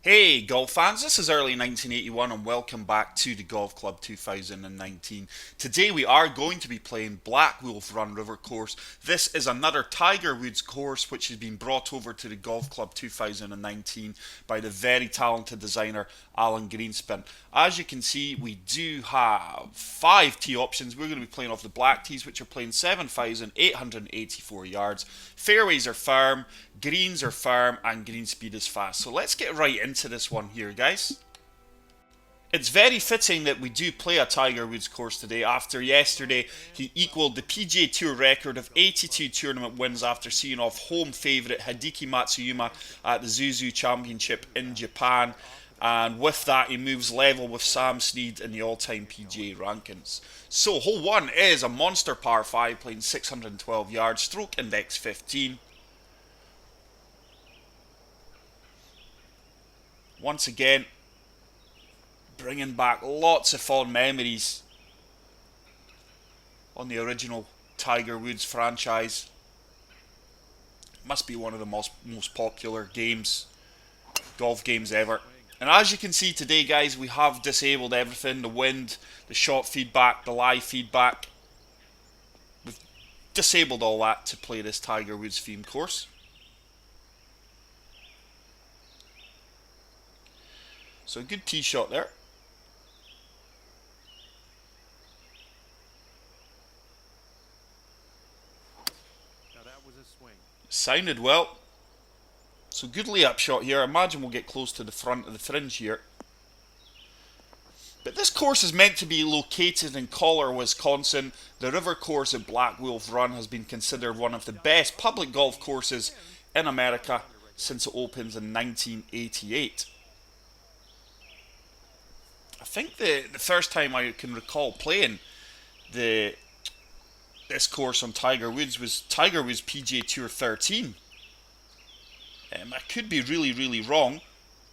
Hey golf fans, this is early 1981 and welcome back to the Golf Club 2019. Today we are going to be playing Blackwolf Run River Course. This is another Tiger Woods course which has been brought over to the Golf Club 2019 by the very talented designer Alan Greenspan. As you can see, we do have 5 tee options. We're going to be playing off the black tees, which are playing 7,884 yards. Fairways are firm, greens are firm, and green speed is fast. So let's get right into this one here, guys. It's very fitting that we do play a Tiger Woods course today. After yesterday, he equalled the PGA Tour record of 82 tournament wins after seeing off home favourite Hideki Matsuyama at the Zuzu Championship in Japan. And with that, he moves level with Sam Snead in the all-time PGA rankings. So, hole 1 is a monster par 5 playing 612 yards, stroke index 15. Once again, bringing back lots of fond memories on the original Tiger Woods franchise. Must be one of the most popular golf games ever. And as you can see today, guys, we have disabled everything. The wind, the shot feedback, the live feedback. We've disabled all that to play this Tiger Woods themed course. So a good tee shot there. Sounded well. So good layup shot here. I imagine we'll get close to the front of the fringe here. But this course is meant to be located in Kohler, Wisconsin. The river course at Blackwolf Run has been considered one of the best public golf courses in America since it opens in 1988. I think the first time I can recall playing this course on Tiger Woods was Tiger Woods PGA Tour 13. I could be really wrong,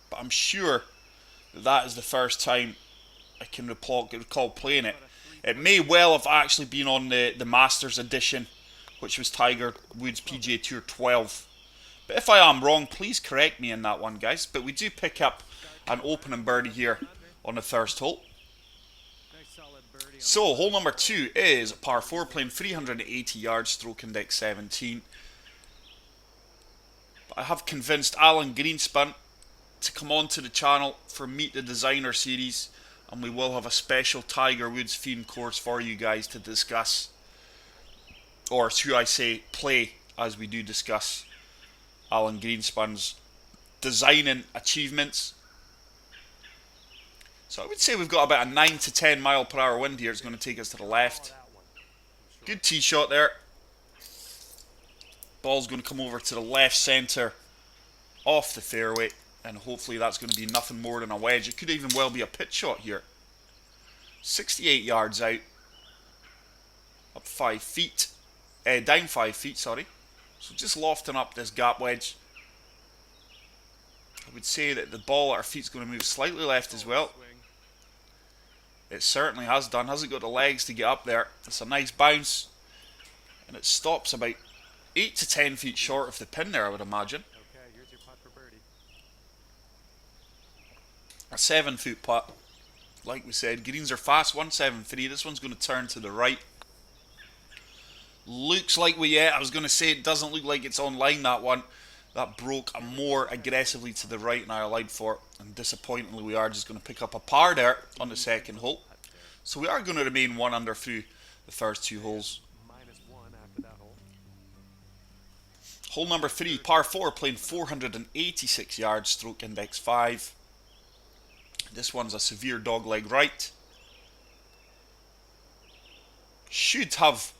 but I'm sure that is the first time I can recall playing it. It may well have actually been on the Masters edition, which was Tiger Woods PGA Tour 12. But if I am wrong, please correct me in that one, guys. But we do pick up an opening birdie here on the first hole. So, hole number 2 is a par 4 playing 380 yards, stroke index 17. But I have convinced Alan Greenspan to come on to the channel for Meet the Designer series, and we will have a special Tiger Woods themed course for you guys to discuss, or should I say play, as we do discuss Alan Greenspan's designing achievements. So I would say we've got about a 9 to 10 mile per hour wind here. It's going to take us to the left. Good tee shot there. Ball's going to come over to the left centre off the fairway, and hopefully that's going to be nothing more than a wedge. It could even well be a pitch shot here. 68 yards out. Up 5 feet. Down 5 feet, sorry. So just lofting up this gap wedge. I would say that the ball at our feet is going to move slightly left as well. It certainly has done. Hasn't got the legs to get up there. It's a nice bounce. And it stops about 8 to 10 feet short of the pin there, I would imagine. A 7-foot putt. Like we said, greens are fast, 173. This one's going to turn to the right. Looks like I was going to say it doesn't look like it's online, that one. That broke more aggressively to the right than I allowed for. And disappointingly, we are just going to pick up a par there on the second hole. So we are going to remain 1 under through the first 2 holes. Hole number 3, par 4, playing 486 yards, stroke index 5. This one's a severe dogleg right. Should have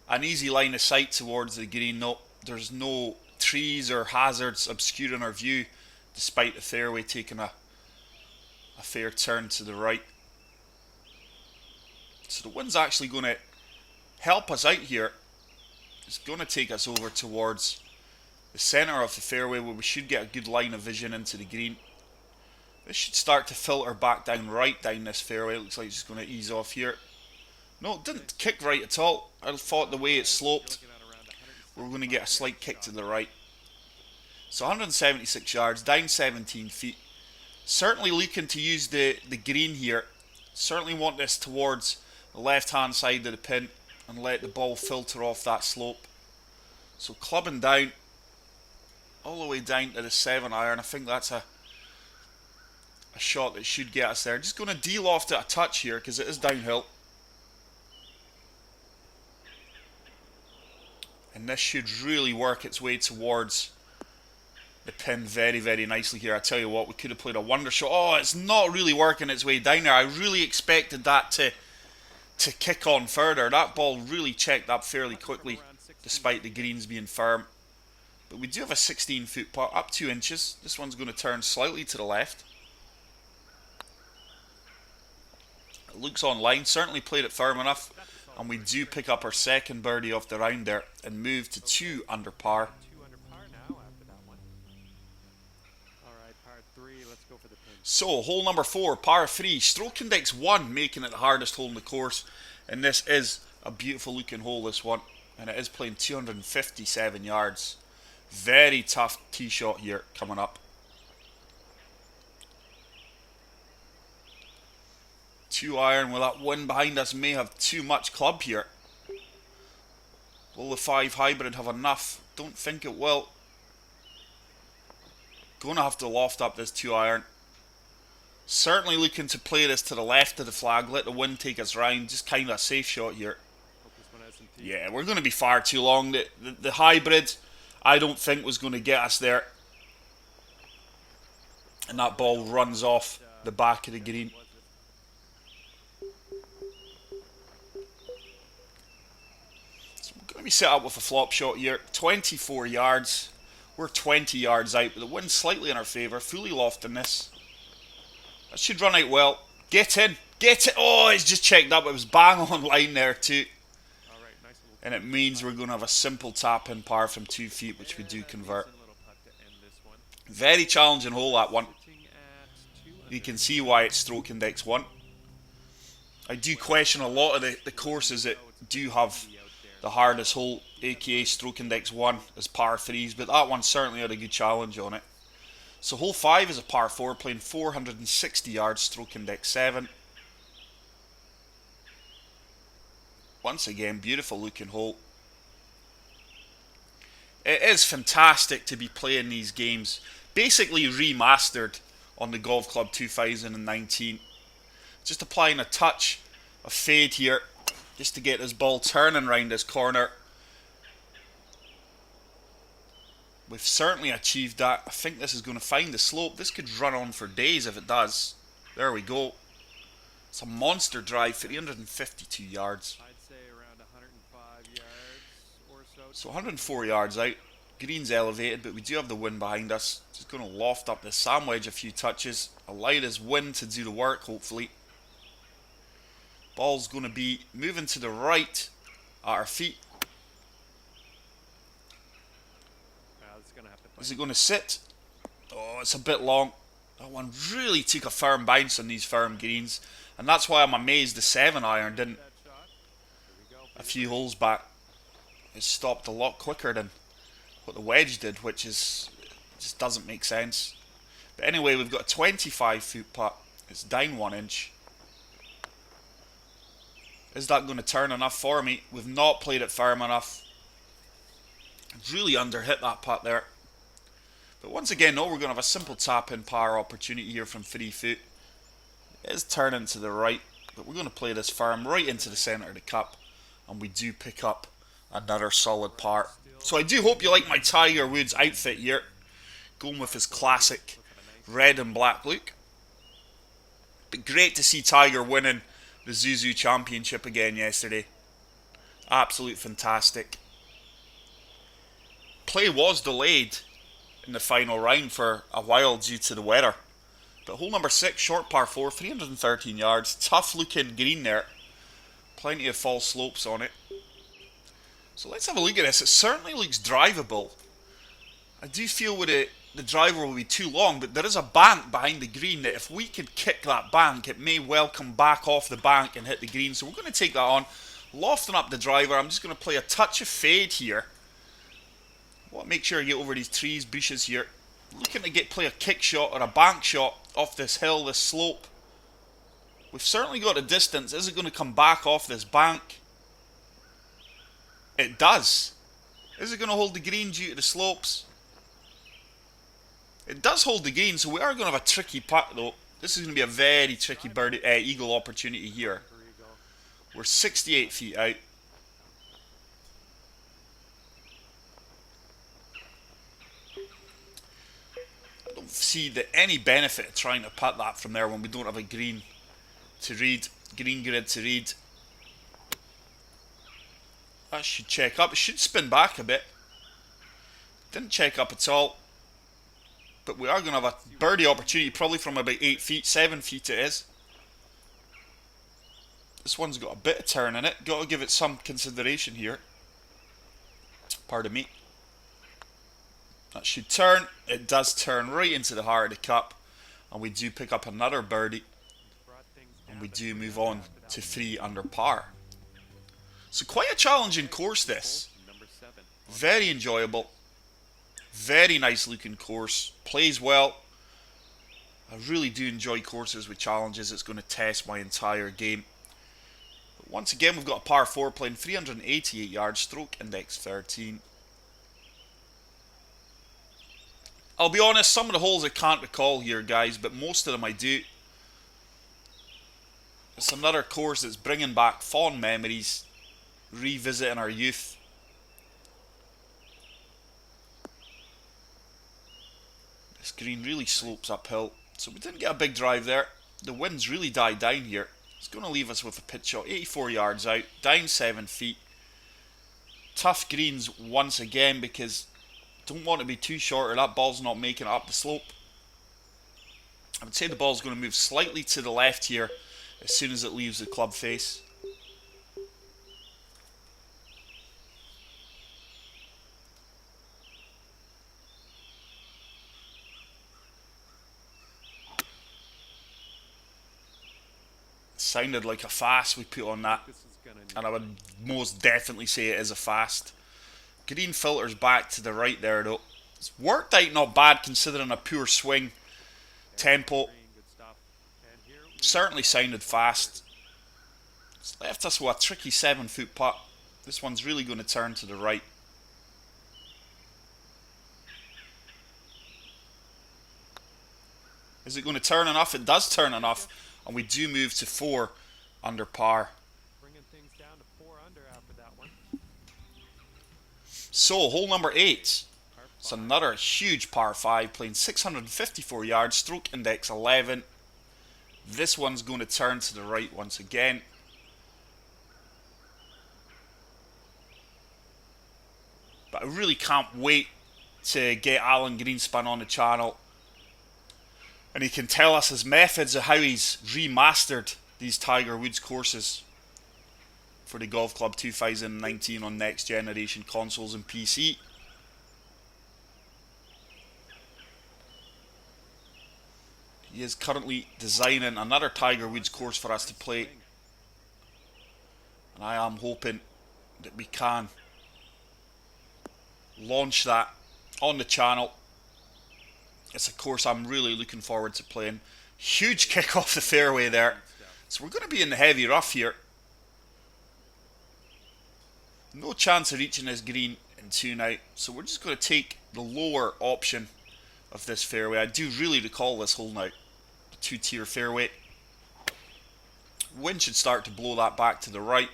an easy line of sight towards the green. No, there's no trees or hazards obscuring our view, despite the fairway taking a fair turn to the right. So the wind's actually going to help us out here. It's going to take us over towards the centre of the fairway, where we should get a good line of vision into the green. This should start to filter back down this fairway. It looks like it's just going to ease off here. No, it didn't kick right at all. I thought the way it sloped, we're going to get a slight kick to the right. So 176 yards, down 17 feet. Certainly looking to use the green here. Certainly want this towards the left hand side of the pin and let the ball filter off that slope. So clubbing down all the way down to the 7 iron. I think that's a shot that should get us there. Just going to de-loft it a touch here because it is downhill. And this should really work its way towards the pin very, very nicely here. I tell you what, we could have played a wonder shot. Oh, it's not really working its way down there. I really expected that to kick on further. That ball really checked up fairly quickly, despite the greens being firm. But we do have a 16-foot putt, up 2 inches. This one's going to turn slightly to the left. It looks on line, certainly played it firm enough. And we do pick up our second birdie off the round there and move to 2 under par. So, hole number 4, par 3, stroke index 1, making it the hardest hole in the course. And this is a beautiful looking hole, this one. And it is playing 257 yards. Very tough tee shot here coming up. 2 iron with that wind behind us may have too much club here. Will the 5 hybrid have enough? Don't think it will. Going to have to loft up this 2 iron. Certainly looking to play this to the left of the flag. Let the wind take us round. Just kind of a safe shot here. Yeah, we're going to be far too long. The hybrid, I don't think was going to get us there. And that ball runs off the back of the green. So we're going to be set up with a flop shot here. 24 yards. We're 20 yards out, but the wind's slightly in our favour. Fully lofting this. That should run out well. Get in. Get it. Oh, it's just checked up. It was bang on line there too. And it means we're going to have a simple tap in par from 2 feet, which we do convert. Very challenging hole, that one. You can see why it's stroke index 1. I do question a lot of the courses that do have the hardest hole, aka stroke index 1, as par 3s, but that one certainly had a good challenge on it. So hole 5 is a par 4, playing 460 yards, stroke index 7. Once again, beautiful looking hole. It is fantastic to be playing these games, basically remastered on the Golf Club 2019. Just applying a touch of fade here, just to get this ball turning around this corner. We've certainly achieved that. I think this is going to find the slope. This could run on for days if it does. There we go. It's a monster drive, 352 yards. I'd say around 105 yards or so. So 104 yards out. Green's elevated, but we do have the wind behind us. Just going to loft up the sand wedge a few touches. Allow this wind to do the work, hopefully. Ball's going to be moving to the right at our feet. Is it going to sit? Oh, it's a bit long. That one really took a firm bounce on these firm greens. And that's why I'm amazed the 7 iron didn't. A few holes back, it stopped a lot quicker than what the wedge did, which is just doesn't make sense. But anyway, we've got a 25-foot putt. It's down 1 inch. Is that going to turn enough for me? We've not played it firm enough. Really underhit that putt there. But once again, no, we're going to have a simple tap-in par opportunity here from 3 foot. It is turning to the right, but we're going to play this firm right into the centre of the cup. And we do pick up another solid par. So I do hope you like my Tiger Woods outfit here. Going with his classic red and black look. But great to see Tiger winning the Zuzu Championship again yesterday. Absolute fantastic. Play was delayed in the final round for a while due to the weather. But hole number 6, short par 4, 313 yards. Tough looking green there. Plenty of false slopes on it. So let's have a look at this. It certainly looks drivable. I do feel with it, the driver will be too long, but there is a bank behind the green that if we could kick that bank, it may well come back off the bank and hit the green. So we're going to take that on. Lofting up the driver. I'm just going to play a touch of fade here. Well, make sure you get over these trees, bushes here. Looking to play a kick shot or a bank shot off this hill, this slope. We've certainly got a distance. Is it going to come back off this bank? It does. Is it going to hold the green due to the slopes? It does hold the green, so we are going to have a tricky putt though. This is going to be a very tricky birdie, eagle opportunity here. We're 68 feet out. I don't see any benefit of trying to putt that from there when we don't have a green to read, green grid to read. That should check up. It should spin back a bit. Didn't check up at all. But we are going to have a birdie opportunity probably from about 8 feet, 7 feet it is. This one's got a bit of turn in it. Got to give it some consideration here. Pardon me. That should turn. It does turn right into the heart of the cup. And we do pick up another birdie. And we do move on to 3 under par. So quite a challenging course this. Very enjoyable. Very nice looking course. Plays well. I really do enjoy courses with challenges. It's going to test my entire game. But once again, we've got a par 4 playing 388 yards, stroke index 13. I'll be honest, some of the holes I can't recall here, guys, but most of them I do. It's another course that's bringing back fond memories, revisiting our youth. This green really slopes uphill, so we didn't get a big drive there. The wind's really died down here. It's going to leave us with a pitch shot, 84 yards out, down 7 feet. Tough greens once again because don't want to be too short or that ball's not making it up the slope. I would say the ball's going to move slightly to the left here as soon as it leaves the club face. Sounded like a fast we put on that, and I would most definitely say it is a fast. Green filters back to the right there though. It's worked out not bad considering a poor swing tempo. Certainly sounded fast. It's left us with a tricky 7-foot putt. This one's really going to turn to the right. Is it going to turn enough? It does turn enough. And we do move to 4 under par. Bringing things down to 4 under after that one. So, hole number 8. It's another huge par 5, playing 654 yards, stroke index 11. This one's going to turn to the right once again. But I really can't wait to get Alan Greenspan on the channel. And he can tell us his methods of how he's remastered these Tiger Woods courses for the Golf Club 2019 on next generation consoles and PC. He is currently designing another Tiger Woods course for us to play. And I am hoping that we can launch that on the channel. It's a course I'm really looking forward to playing. Huge kick off the fairway there. So we're going to be in the heavy rough here. No chance of reaching this green in 2 now. So we're just going to take the lower option of this fairway. I do really recall this hole now. The 2-tier fairway. Wind should start to blow that back to the right.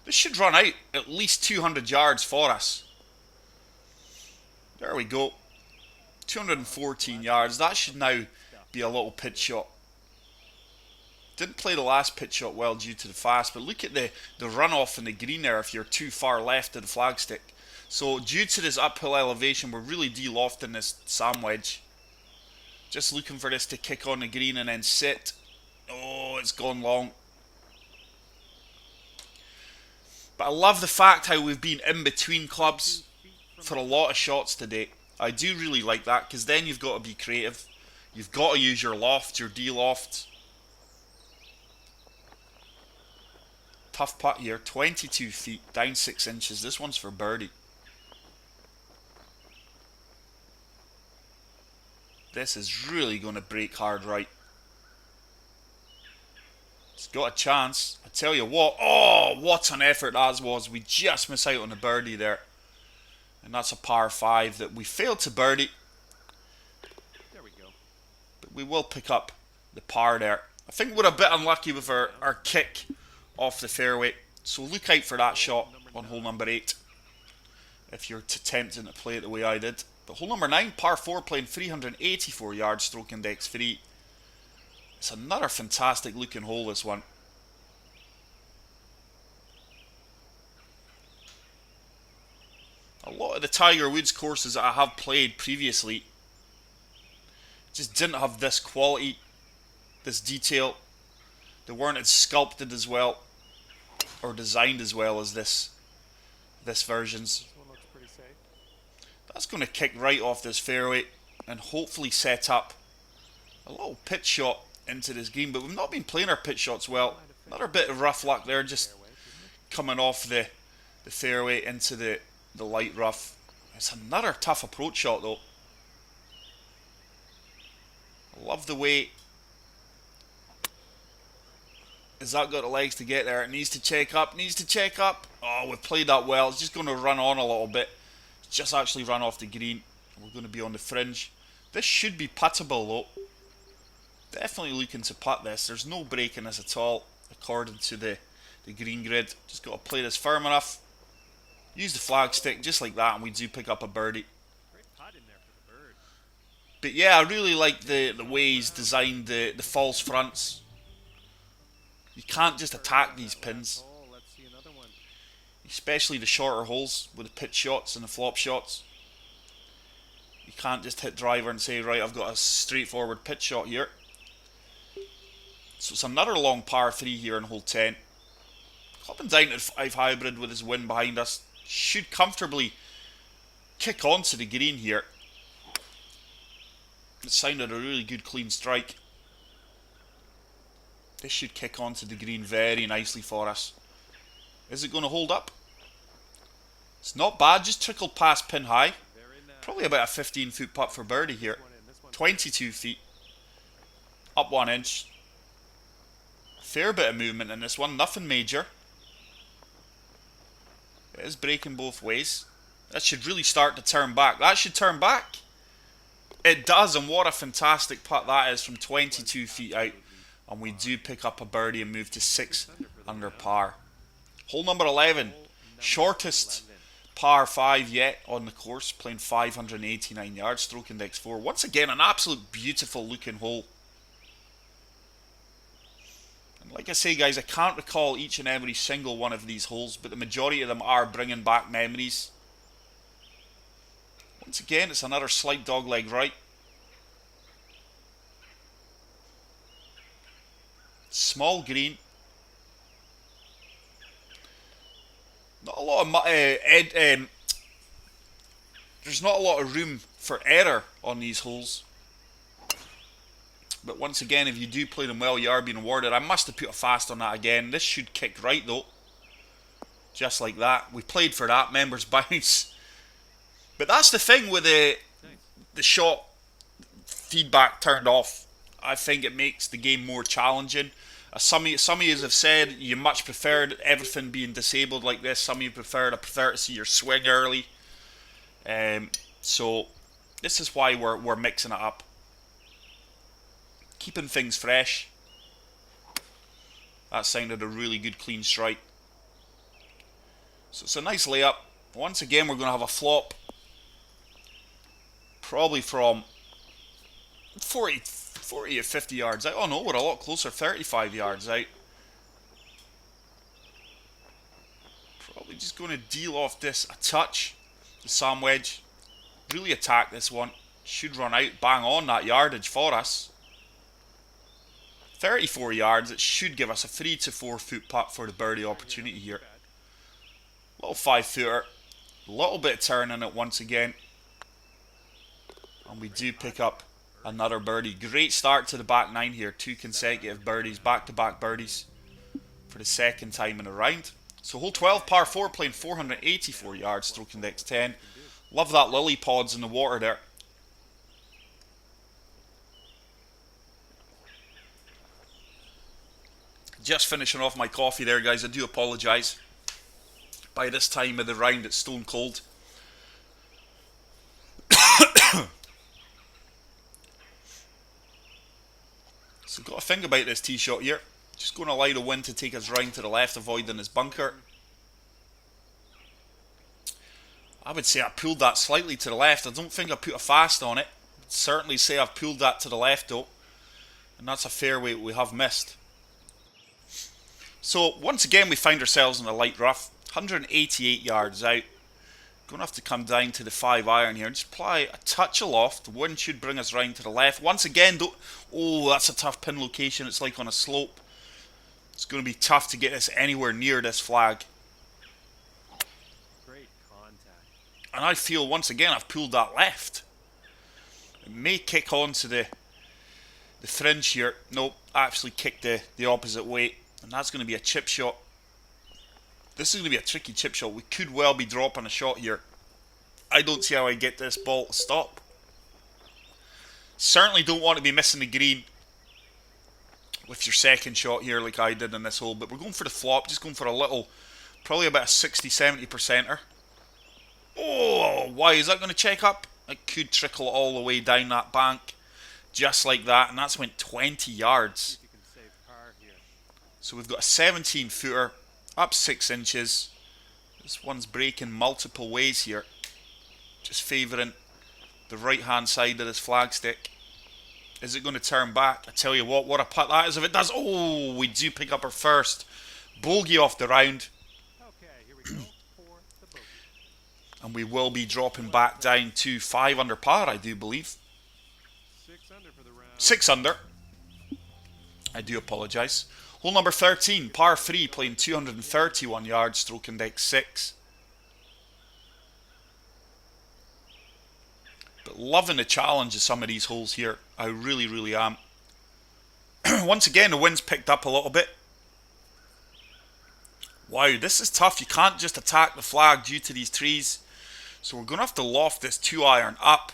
This should run out at least 200 yards for us. There we go. 214 yards. That should now be a little pitch shot. Didn't play the last pitch shot well due to the fast, but look at the runoff in the green there if you're too far left of the flagstick. So due to this uphill elevation, we're really de-lofting this sand wedge. Just looking for this to kick on the green and then sit. Oh, it's gone long. But I love the fact how we've been in between clubs for a lot of shots today. I do really like that because then you've got to be creative. You've got to use your loft, your de-loft. Tough putt here, 22 feet, down 6 inches. This one's for birdie. This is really going to break hard right. It's got a chance. I tell you what. Oh, what an effort that was. We just miss out on the birdie there. And that's a par 5 that we failed to birdie. There we go. But we will pick up the par there. I think we're a bit unlucky with our kick off the fairway. So look out for that shot on hole number 8. If you're attempting to play it the way I did. But hole number 9, par 4, playing 384 yards, stroke index 3. It's another fantastic looking hole, this one. A lot of the Tiger Woods courses that I have played previously just didn't have this quality, this detail. They weren't as sculpted as well, or designed as well as this version's. This one looks pretty safe. That's going to kick right off this fairway and hopefully set up a little pitch shot into this green. But we've not been playing our pitch shots well. Another bit of rough luck there, just coming off the fairway into the light rough. It's another tough approach shot though. I love the way has that got the legs to get there. It needs to check up, Oh, we've played that well. It's just going to run on a little bit. It's just actually run off the green. We're going to be on the fringe. This should be puttable though. Definitely looking to putt this. There's no break in this at all, according to the green grid. Just got to play this firm enough. Use the flag stick just like that, and we do pick up a birdie. Great putt in there for the bird. But yeah, I really like the way he's designed the false fronts. You can't just attack these pins, Let's see another one. especially the shorter holes with the pitch shots and the flop shots. You can't just hit driver and say, right, I've got a straightforward pitch shot here. So it's another long par 3 here in hole 10. Hopping down to 5 hybrid with his wind behind us. Should comfortably kick onto the green here. It sounded a really good clean strike. This should kick onto the green very nicely for us. Is it going to hold up? It's not bad, just trickled past pin high. Probably about a 15-foot putt for birdie here. 22 feet. Up 1 inch. Fair bit of movement in this one, nothing major. It is breaking both ways. That should really start to turn back. That should turn back. It does, and what a fantastic putt that is from 22 feet out. And we do pick up a birdie and move to 6 under par. Hole number 11, shortest par 5 yet on the course, playing 589 yards, stroke index 4. Once again, an absolute beautiful looking hole. And like I say, guys, I can't recall each and every single one of these holes, but the majority of them are bringing back memories. Once again, it's another slight dogleg right. Small green. Not a lot of there's not a lot of room for error on these holes. But once again, if you do play them well, you are being awarded. I must have put a fast on that again. This should kick right though. Just like that. We played for that. Members bounce. But that's the thing with the shot feedback turned off. I think it makes the game more challenging. Some of you have said you much preferred everything being disabled like this. Some of you prefer to see your swing early. So this is why we're mixing it up, keeping things fresh. That sounded a really good clean strike. So it's a nice layup. Once again, we're going to have a flop, probably from 40 or 50 yards out. Oh no, we're a lot closer, 35 yards out. Probably just going to deal off this a touch. The Sam wedge. Really attack this one. Should run out, bang on that yardage for us. 34 yards, it should give us a 3 to 4 foot putt for the birdie opportunity here. Little 5 footer. A little bit of turn in it once again. And we do pick up another birdie. Great start to the back 9 here. 2 consecutive birdies, back-to-back birdies for the second time in a round. So hole 12, par 4, playing 484 yards, stroke index 10. Love that lily pods in the water there. Just finishing off my coffee there, guys. I do apologise. By this time of the round, it's stone cold. So got to think about this tee shot here. Just going to allow the wind to take us round to the left, avoiding his bunker. I would say I pulled that slightly to the left. I don't think I put a fast on it. I'd certainly say I've pulled that to the left though. And that's a fairway we have missed. So once again we find ourselves in a light rough. 188 yards out. Going to have to come down to the 5 iron here. Just apply a touch aloft. The wind should bring us round to the left. Once again, oh, that's a tough pin location. It's like on a slope. It's going to be tough to get this anywhere near this flag. Great contact. And I feel once again I've pulled that left. It may kick onto the fringe here. Nope, I actually kicked the opposite way. And that's going to be a chip shot. This is going to be a tricky chip shot. We could well be dropping a shot here. I don't see how I get this ball to stop. Certainly don't want to be missing the green with your second shot here like I did in this hole. But we're going for the flop. Just going for a little, probably about a 60-70%er. Oh, why is that going to check up? It could trickle all the way down that bank. Just like that. And that's went 20 yards. You can save par here. So we've got a 17 footer. Up 6 inches. This one's breaking multiple ways here. Just favouring the right hand side of this flagstick. Is it going to turn back? I tell you what a putt that is if it does. Oh, we do pick up our first bogey off the round. Okay, here we go for the bogey. And we will be dropping back down to 5 under par, I do believe. 6 under for the round. 6 under. I do apologise. Hole number 13, par 3, playing 231 yards, stroke index 6. But loving the challenge of some of these holes here. I really, really am. Once again, the wind's picked up a little bit. Wow, this is tough. You can't just attack the flag due to these trees. So we're going to have to loft this 2 iron up.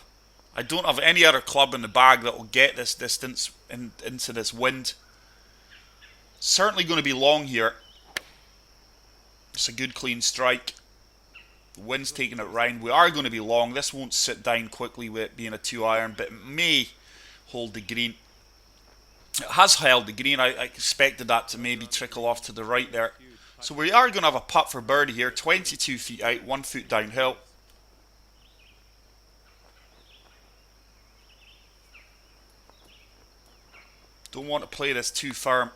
I don't have any other club in the bag that will get this distance into this wind. Certainly going to be long here. It's a good clean strike. The wind's taking it round. We are going to be long. This won't sit down quickly with it being a 2 iron, but it may hold the green. It has held the green. I expected that to maybe trickle off to the right there. So we are going to have a putt for birdie here. 22 feet out, 1 foot downhill. Don't want to play this too firm.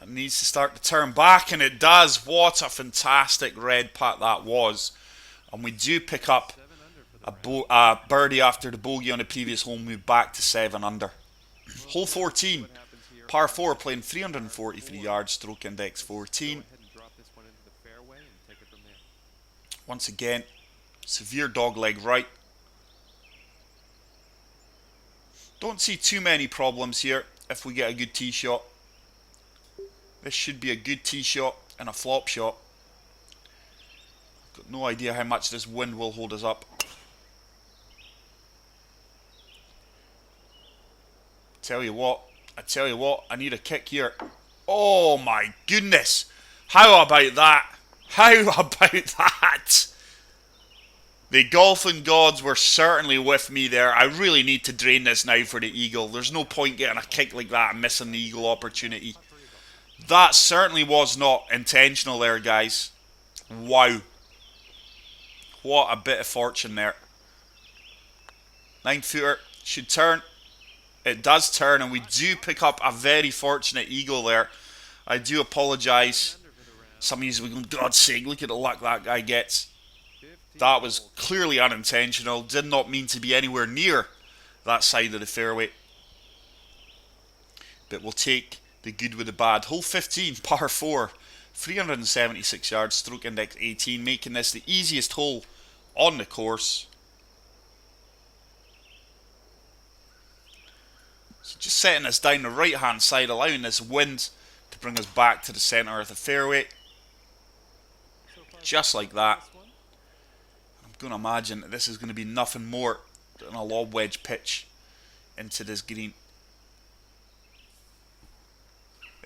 It needs to start to turn back, and it does. What a fantastic red putt that was. And we do pick up a birdie after the bogey on the previous hole, move back to 7 under. Hole 14, par 4, playing 343 yards, stroke index 14. Once again, severe dogleg right. Don't see too many problems here if we get a good tee shot. This should be a good tee shot and a flop shot. Got no idea how much this wind will hold us up. I tell you what, I need a kick here. Oh my goodness. How about that? How about that? The golfing gods were certainly with me there. I really need to drain this now for the eagle. There's no point getting a kick like that and missing the eagle opportunity. That certainly was not intentional there, guys. Wow. What a bit of fortune there. 9 footer should turn. It does turn, and we do pick up a very fortunate eagle there. I do apologise. Some of you will be going, God's sake, look at the luck that guy gets. That was clearly unintentional. Did not mean to be anywhere near that side of the fairway. But we'll take the good with the bad. Hole 15, par 4, 376 yards, stroke index 18, making this the easiest hole on the course. So just setting us down the right hand side, allowing this wind to bring us back to the centre of the fairway. Just like that. I'm going to imagine that this is going to be nothing more than a lob wedge pitch into this green.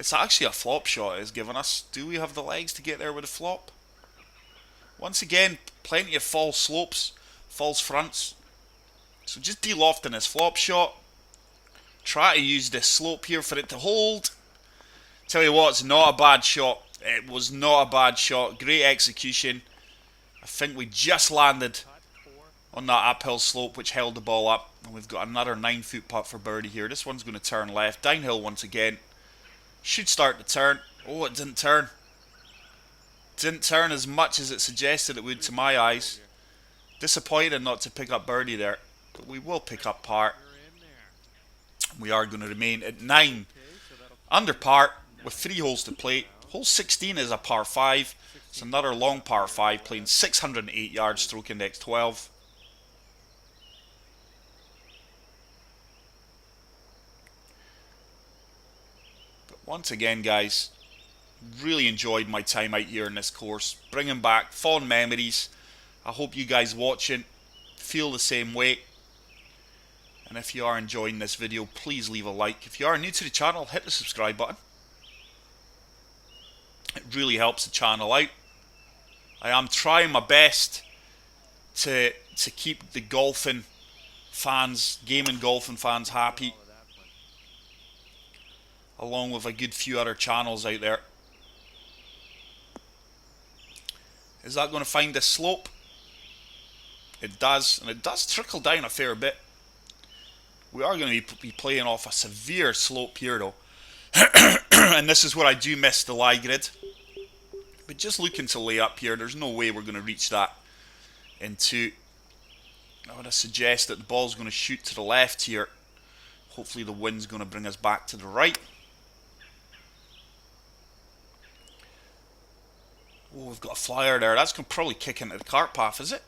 It's actually a flop shot it's given us. Do we have the legs to get there with a flop? Once again, plenty of false slopes, false fronts. So just de-lofting this flop shot. Try to use this slope here for it to hold. Tell you what, it's not a bad shot. It was not a bad shot. Great execution. I think we just landed on that uphill slope which held the ball up. And we've got another 9-foot putt for birdie here. This one's going to turn left. Downhill once again. Should start to turn. Oh, it didn't turn. Didn't turn as much as it suggested it would to my eyes. Disappointed not to pick up birdie there. But we will pick up par. We are going to remain at 9 under par with 3 holes to play. Hole 16 is a par 5. It's another long par 5 playing 608 yards, stroke index 12. But once again, guys, really enjoyed my time out here in this course. Bringing back fond memories. I hope you guys watching feel the same way. And if you are enjoying this video, please leave a like. If you are new to the channel, hit the subscribe button. It really helps the channel out. I am trying my best to keep the golfing fans, gaming golfing fans happy. Along with a good few other channels out there. Is that going to find this slope? It does, and it does trickle down a fair bit. We are going to be playing off a severe slope here though. And this is where I do miss the lie grid. But just looking to lay up here, there's no way we're going to reach that in 2. I would suggest that the ball's going to shoot to the left here. Hopefully the wind's going to bring us back to the right. Oh, we've got a flyer there. That's going to probably kick into the cart path, is it?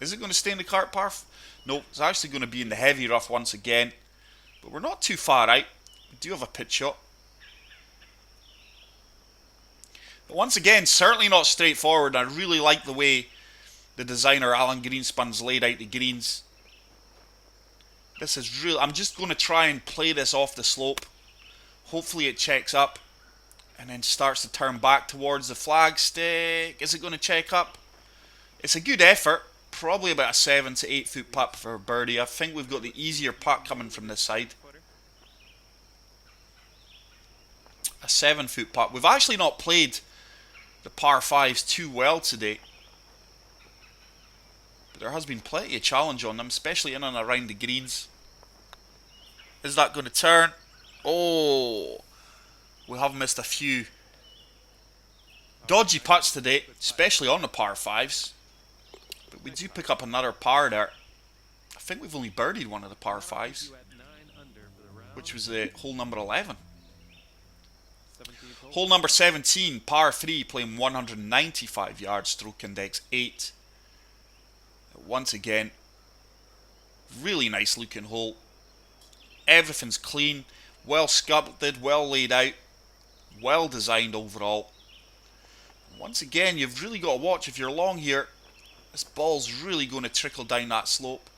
Is it going to stay in the cart path? No, it's actually going to be in the heavy rough once again. But we're not too far out. We do have a pitch shot. But once again, certainly not straightforward. I really like the way the designer Alan Greenspun's laid out the greens. This is real. I'm just going to try and play this off the slope. Hopefully it checks up. And then starts to turn back towards the flagstick. Is it going to check up? It's a good effort. Probably about a 7 to 8 foot putt for birdie. I think we've got the easier putt coming from this side. A 7-foot putt. We've actually not played the par 5s too well today. But there has been plenty of challenge on them, especially in and around the greens. Is that going to turn? Oh, we have missed a few dodgy putts today, especially on the par 5s. But we do pick up another par there. I think we've only birdied one of the par 5s, which was the hole number 11. Hole number 17, par 3, playing 195 yards, stroke index 8. Once again, really nice looking hole. Everything's clean, well sculpted, well laid out, well designed overall. Once again, you've really got to watch if you're long here. This ball's really going to trickle down that slope.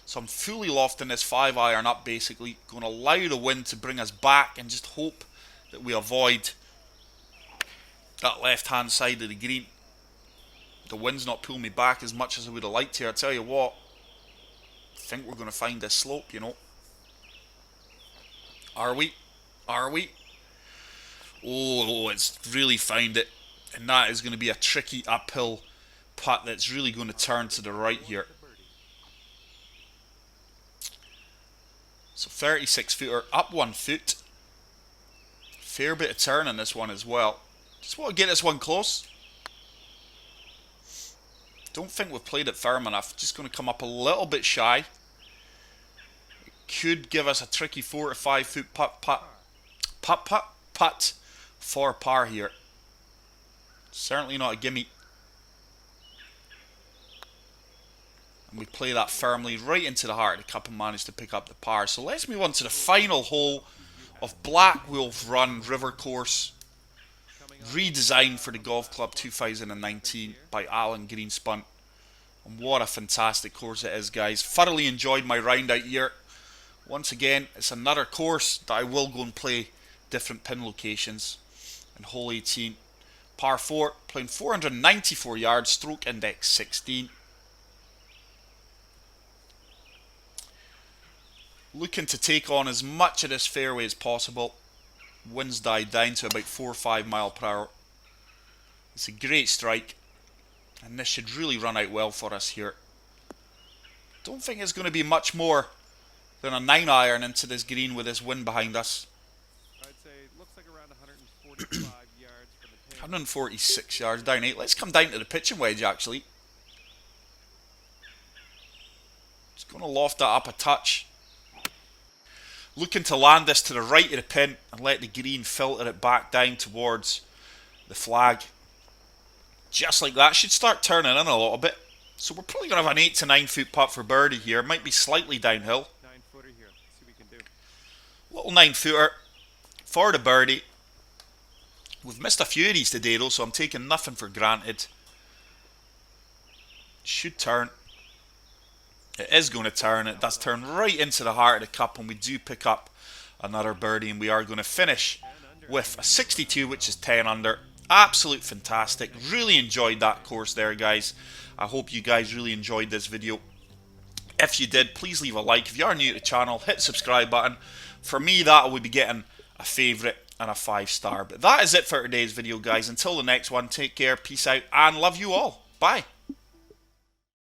So I'm fully lofting this 5-iron up basically. Going to allow the wind to bring us back and just hope that we avoid that left hand side of the green. The wind's not pulling me back as much as I would have liked here. I tell you what, I think we're going to find this slope, you know. Are we? Are we? Oh, it's really found it. And that is going to be a tricky uphill putt that's really going to turn to the right here. So 36 footer, up 1 foot. Fair bit of turn in this one as well. Just want to get this one close. Don't think we've played it firm enough. Just going to come up a little bit shy. It could give us a tricky 4 to 5 foot putt for par here. Certainly not a gimme. And we play that firmly right into the heart of the cup and manage to pick up the par. So let's move on to the final hole of Blackwolf Run River Course. Redesigned for the Golf Club 2019 by Alan Greenspun. And what a fantastic course it is, guys. Thoroughly enjoyed my round out here. Once again, it's another course that I will go and play different pin locations. And hole 18, par 4, playing 494 yards, stroke index 16. Looking to take on as much of this fairway as possible. Winds died down to about 4 or 5 mile per hour. It's a great strike, and this should really run out well for us here. Don't think it's going to be much more than a 9 iron into this green with this wind behind us. I'd say it looks like around 145 yards from the pin. 146 yards down 8. Let's come down to the pitching wedge actually. Just going to loft that up a touch. Looking to land this to the right of the pin and let the green filter it back down towards the flag. Just like that. Should start turning in a little bit. So we're probably going to have an 8 to 9 foot putt for birdie here. Might be slightly downhill. 9-footer here. Let's see what we can do. Little 9-footer for the birdie. We've missed a few of these today though, so I'm taking nothing for granted. Should turn. It is going to turn. It does turn right into the heart of the cup, and we do pick up another birdie, and we are going to finish with a 62, which is 10 under. Absolute fantastic. Really enjoyed that course there, guys. I hope you guys really enjoyed this video. If you did, please leave a like. If you are new to the channel, hit the subscribe button. For me, that would be getting a favourite and a 5-star. But that is it for today's video, guys. Until the next one, take care, peace out, and love you all. Bye.